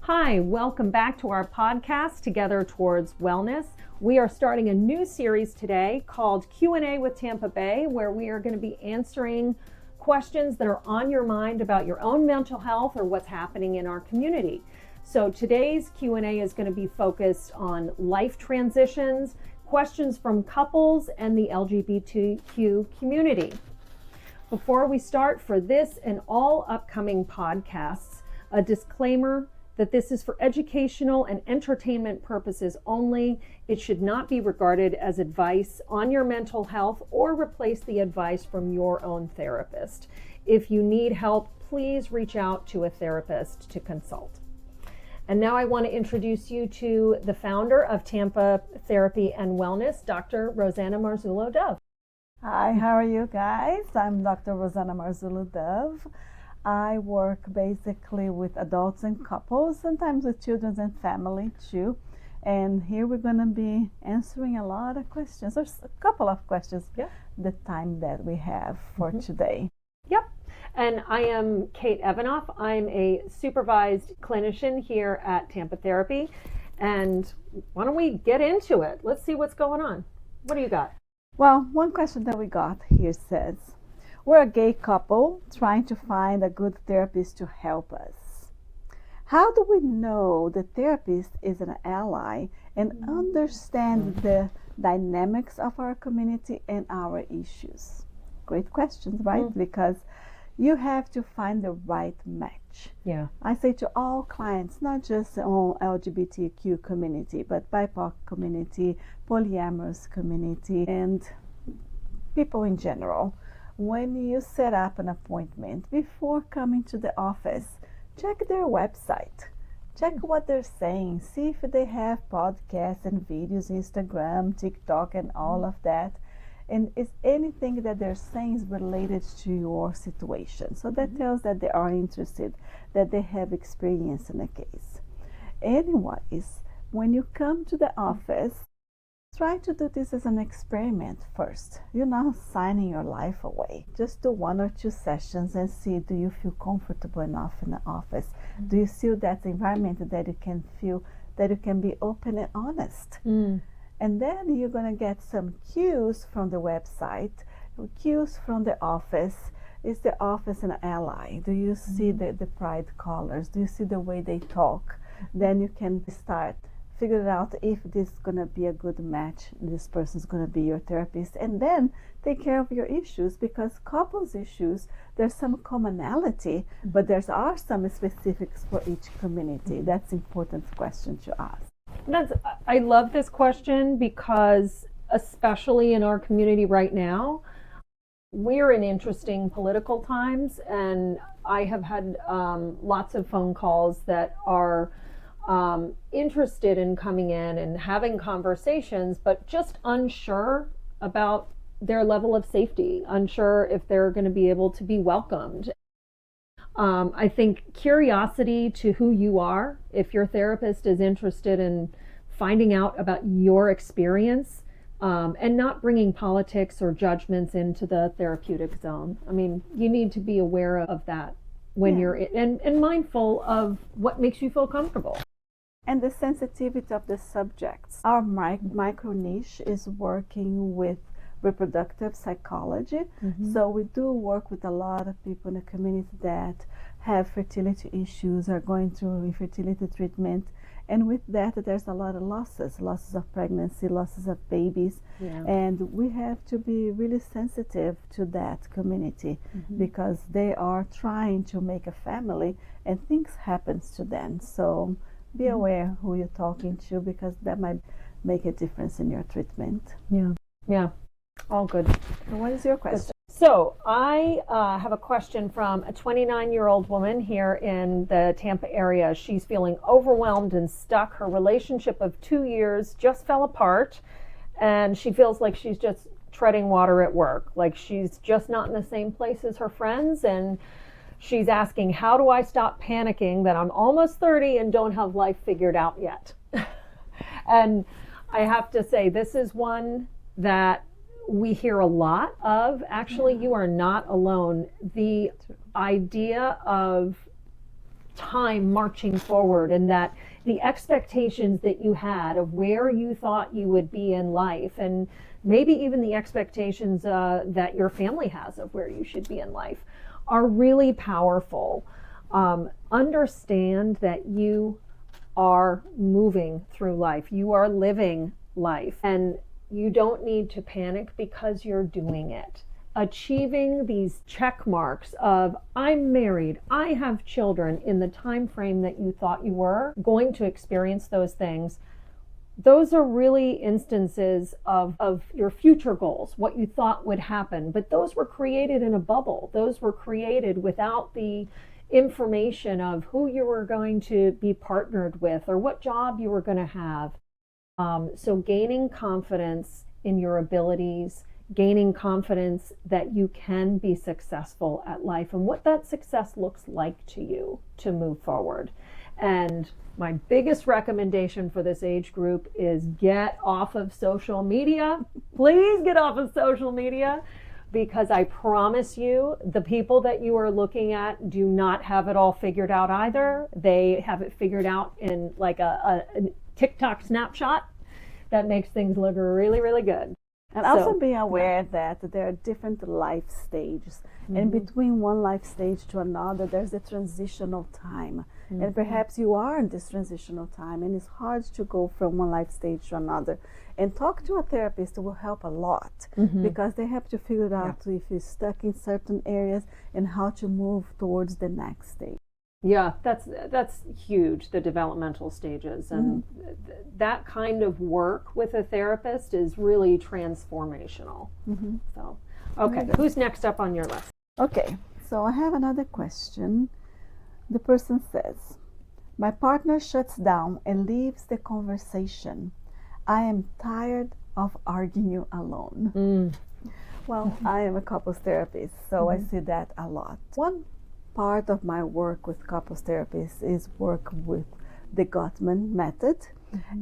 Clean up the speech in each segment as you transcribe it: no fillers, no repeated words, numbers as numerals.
Hi, welcome back to our podcast, Together Towards Wellness. We are starting a new series today called Q&A with Tampa Bay, where we are going to be answering questions that are on your mind about your own mental health or what's happening in our community. So today's Q&A is going to be focused on life transitions, questions from couples, and the LGBTQ community. Before we start, for this and all upcoming podcasts, a disclaimer that this is for educational and entertainment purposes only. It should not be regarded as advice on your mental health or replace the advice from your own therapist. If you need help, please reach out to a therapist to consult. And now I want to introduce you to the founder of Tampa Therapy and Wellness, Dr. Rosana Marzullo-Dove. Hi, how are you guys? I'm Dr. Rosana Marzullo-Dove. I work basically with adults and couples, sometimes with children and family too. And here we're going to be answering a lot of questions, or a couple of questions, the time that we have for today. Yep. And I am Kate Evanoff. I'm a supervised clinician here at Tampa Therapy. And why don't we get into it? Let's see what's going on. What do you got? Well, one question that we got here says, we're a gay couple trying to find a good therapist to help us. How do we know the therapist is an ally and understand the dynamics of our community and our issues? Great questions, right? Because you have to find the right match. Yeah. I say to all clients, not just on LGBTQ community, but BIPOC community, polyamorous community, and people in general. When you set up an appointment, before coming to the office, check their website. Check what they're saying. See if they have podcasts and videos, Instagram, TikTok, and all of that. And is anything that they're saying is related to your situation? So that tells that they are interested, that they have experience in a case. Anyways, when you come to the office, try to do this as an experiment first. You're not signing your life away. Just do 1 or 2 sessions and see, do you feel comfortable enough in the office? Do you feel that environment that you can feel that you can be open and honest? And then you're going to get some cues from the website, cues from the office. Is the office an ally? Do you see the pride colors? Do you see the way they talk? Then you can start figure out if this is going to be a good match, this person is going to be your therapist, and then take care of your issues, because couples issues, there's some commonality, but there are some specifics for each community. That's an important question to ask. I love this question because, especially in our community right now, we're in interesting political times, and I have had lots of phone calls that are interested in coming in and having conversations, but just unsure about their level of safety, unsure if they're going to be able to be welcomed. I think curiosity to who you are, if your therapist is interested in finding out about your experience, and not bringing politics or judgments into the therapeutic zone. I mean, you need to be aware of that when you're in, and mindful of what makes you feel comfortable. And the sensitivity of the subjects. Our micro niche is working with reproductive psychology. So we do work with a lot of people in the community that have fertility issues, are going through infertility treatment. And with that, there's a lot of losses of pregnancy, losses of babies. And we have to be really sensitive to that community because they are trying to make a family and things happen to them. So be aware who you're talking to, because that might make a difference in your treatment. Yeah, all good. So what is your question? So I have a question from a 29-year-old woman here in the Tampa area. She's feeling overwhelmed and stuck. Her relationship of 2 years just fell apart, and she feels like she's just treading water at work, like she's just not in the same place as her friends, and she's asking, how do I stop panicking that I'm almost 30 and don't have life figured out yet? And I have to say, this is one that we hear a lot of. Actually, you are not alone. The idea of time marching forward, and that the expectations that you had of where you thought you would be in life, and maybe even the expectations that your family has of where you should be in life, are really powerful. Understand that you are moving through life. You are living life, and you don't need to panic because you're doing it. Achieving these check marks of I'm married, I have children in the time frame that you thought you were going to experience those things. Those are really instances of your future goals, what you thought would happen. But those were created in a bubble. Those were created without the information of who you were going to be partnered with or what job you were going to have. So gaining confidence in your abilities, gaining confidence that you can be successful at life and what that success looks like to you to move forward. And my biggest recommendation for this age group is get off of social media. Please get off of social media, because I promise you, the people that you are looking at do not have it all figured out either. They have it figured out in like a TikTok snapshot that makes things look really, really good. And also be aware that there are different life stages. And between one life stage to another, there's a transitional time. And perhaps you are in this transitional time, and it's hard to go from one life stage to another. And talk to a therapist will help a lot, because they have to figure out if you're stuck in certain areas and how to move towards the next stage. Yeah, that's huge, the developmental stages. And that kind of work with a therapist is really transformational. So, okay, who's next up on your list? Okay, so I have another question. The person says, my partner shuts down and leaves the conversation. I am tired of arguing alone. Well, I am a couples therapist, so I see that a lot. One part of my work with couples therapists is work with the Gottman method.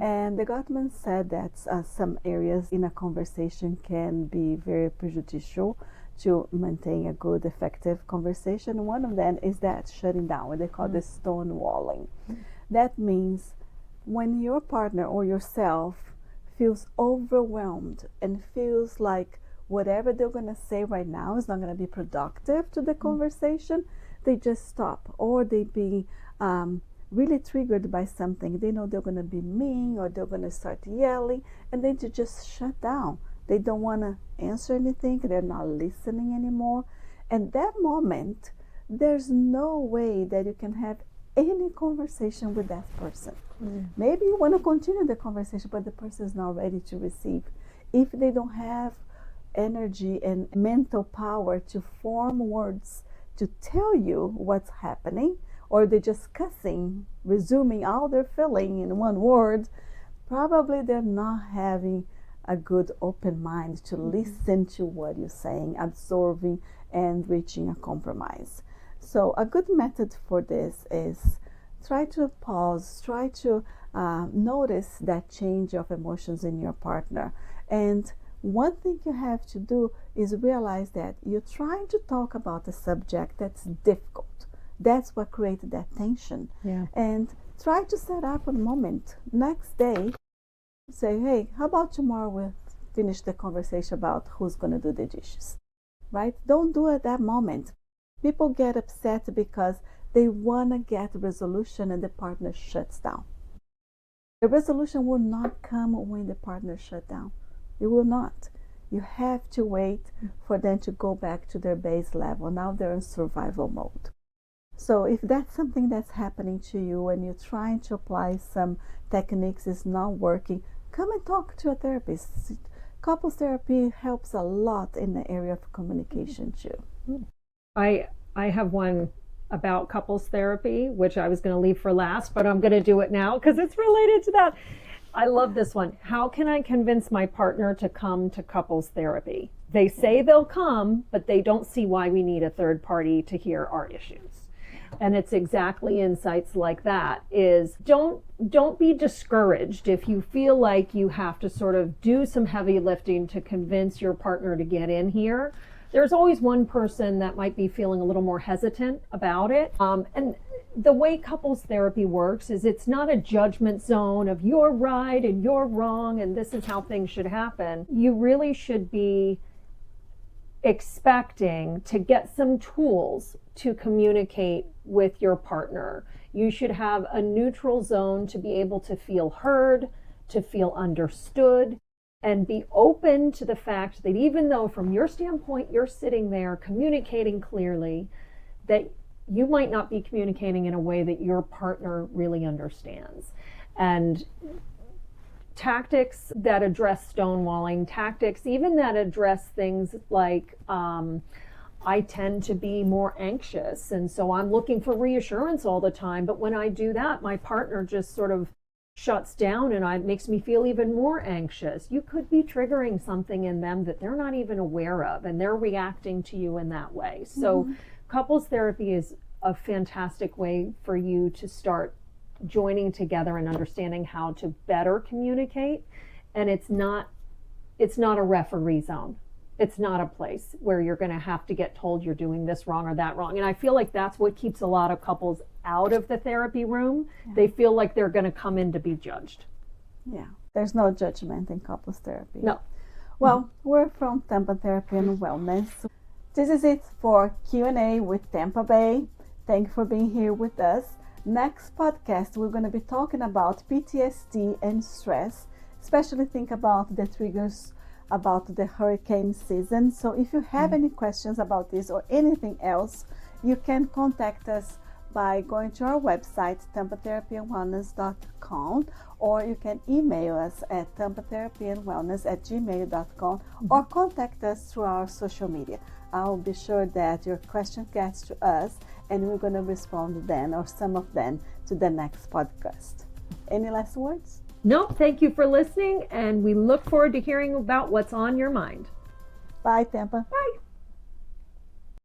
And the Gottman said that some areas in a conversation can be very prejudicial to maintain a good, effective conversation. One of them is that shutting down, what they call the stonewalling. That means when your partner or yourself feels overwhelmed and feels like whatever they're going to say right now is not going to be productive to the conversation, they just stop, or they be really triggered by something. They know they're going to be mean or they're going to start yelling, and then to just shut down. They don't want to answer anything. They're not listening anymore. And that moment, there's no way that you can have any conversation with that person. Maybe you want to continue the conversation, but the person is not ready to receive. If they don't have energy and mental power to form words to tell you what's happening, or they're just cussing, resuming all their feeling in one word, probably they're not having a good open mind to listen to what you're saying, absorbing and reaching a compromise. So a good method for this is try to pause, try to notice that change of emotions in your partner. And one thing you have to do is realize that you're trying to talk about a subject that's difficult. That's what created that tension. And try to set up a moment next day. Say, hey, how about tomorrow we'll finish the conversation about who's going to do the dishes, right? Don't do it at that moment. People get upset because they want to get a resolution and the partner shuts down. The resolution will not come when the partner shuts down. It will not. You have to wait for them to go back to their base level. Now they're in survival mode. So if that's something that's happening to you and you're trying to apply some techniques, it's not working, come and talk to a therapist. Couples therapy helps a lot in the area of communication too. I have one about couples therapy, which I was going to leave for last, but I'm going to do it now because it's related to that. I love this one. How can I convince my partner to come to couples therapy? They say they'll come, but they don't see why we need a third party to hear our issues. And it's exactly insights like that is don't be discouraged if you feel like you have to sort of do some heavy lifting to convince your partner to get in here. There's always one person that might be feeling a little more hesitant about it. And the way couples therapy works is it's not a judgment zone of you're right and you're wrong and this is how things should happen. You really should be expecting to get some tools to communicate with your partner. You should have a neutral zone to be able to feel heard, to feel understood, and be open to the fact that even though from your standpoint you're sitting there communicating clearly, that you might not be communicating in a way that your partner really understands. And tactics that address stonewalling, tactics even that address things like I tend to be more anxious, and so I'm looking for reassurance all the time, but when I do that, my partner just sort of shuts down and it makes me feel even more anxious. You could be triggering something in them that they're not even aware of, and they're reacting to you in that way. So couples therapy is a fantastic way for you to start joining together and understanding how to better communicate. And it's not a referee zone. It's not a place where you're going to have to get told you're doing this wrong or that wrong. And I feel like that's what keeps a lot of couples out of the therapy room. Yeah. They feel like they're going to come in to be judged. Yeah, there's no judgment in couples therapy. No. Well, we're from Tampa Therapy Wellness. This is it for Q&A with Tampa Bay. Thank you for being here with us. Next podcast, we're going to be talking about PTSD and stress, especially think about the triggers about the hurricane season. So if you have any questions about this or anything else, you can contact us by going to our website, tampatherapywellness.com, or you can email us at tampatherapywellness@gmail.com, or contact us through our social media. I'll be sure that your question gets to us and we're going to respond then, or some of them, to the next podcast. Any last words? Nope. Thank you for listening, and we look forward to hearing about what's on your mind. Bye, Tampa. Bye.